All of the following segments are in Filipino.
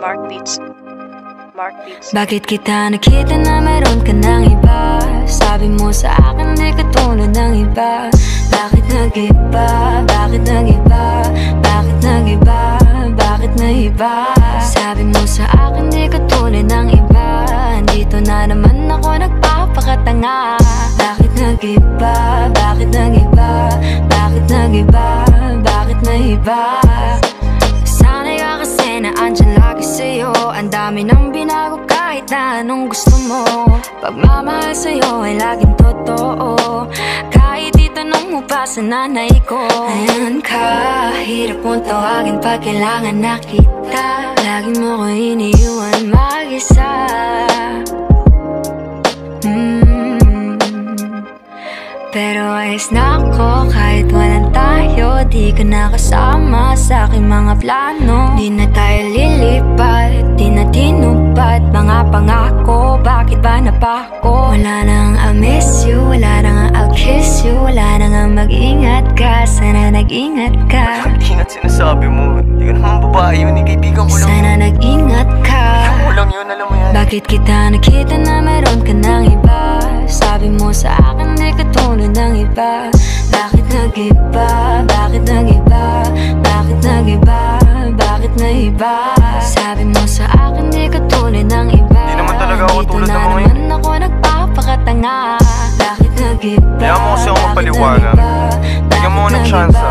Mark Beats. Bakit kita nakita na meron ka ng iba? Sabi mo sa akin di katulad ng iba. Bakit nag-iba? Bakit nag-iba? Bakit nag-iba? Bakit nag-iba? Sabi mo sa akin di katulad ng iba. Dito na naman ako nagpapakatanga. Bakit nag-iba? Bakit nag-iba? Bakit nag-iba? Bakit nag-iba? Sana'y ka kasi na andyan lagi sa'yo. Ang dami nang binago kahit na anong gusto mo. Pagmamahal sa'yo ay laging totoo. Kahit itanong mo pa sa nanay ko. Ayan ka, hirap mong tawagin pag kailangan na kita. Lagi mo ko iniiwan mag-isa. Pero ayos na ako kahit walang tayo. Di ka nakasama sa aking mga plano. Di na tayo lilipat, di na tinupad mga pangako. Bakit ba napako? Wala nang I'll miss you, wala nang I'll kiss you. Wala nang mag-ingat ka, sana nag-ingat ka. Mag-ingat sinasabi mo, di ka naman babae yun, kaibigan ko lang. Sana nag-ingat ka. Ako lang yun, alam mo yan. Bakit kita nakita na meron ka ng iba? Sabi mo sa akin di katulad ng iba. Bakit nag-iba? Bakit nag-iba? Bakit nag-iba? Bakit nag-iba? Sabi mo sa akin di katulad ng iba. Di naman talaga ako tulad ng mga yun. Dito na naman ako nagpapakatanga. Bakit nag-iba? Kaya mo kasi ako mapaliwanag. Bigyan mo ko ng tsansa.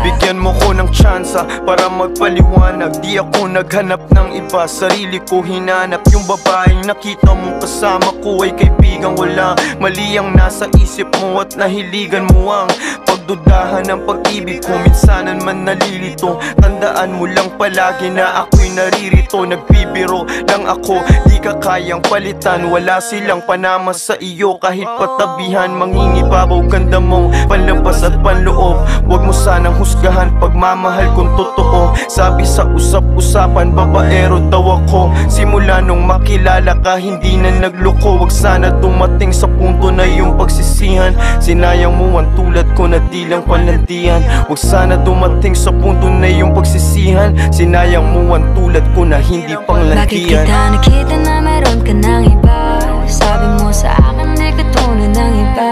Bigyan mo ko ng tsansa para magpaliwanag. Di ako naghanap ng iba, sarili ko hinanap. Yung babaeng nakita mong kasama ko ay kaibigan. Wala mali ang nasa isip mo at nahiligan mo ang pagdudahan ng pag-ibig ko. Minsanan man nalilito, tandaan mo lang palagi na ako'y naririto. Nagbibiro lang ako, di ka kayang palitan. Wala silang panama sa iyo kahit patabihan. Mangingibabaw ganda mo, panlabas at panloob. Huwag mo sanang husgahan pagmamahal kung totoo. Sabi sa usap-usapan, babaero daw ako. Simula nung makilala ka, hindi na nagloko. Huwag sana dumating sa punto na yung pagsisihan. Sinayang mo ang tulad ko na di lang palandian. Huwag sana dumating sa punto na yung pagsisihan. Sinayang mo ang tulad ko na hindi panglandian. Bakit kita nakita na meron ka ng iba? Sabi mo sa akin di katulad ng iba.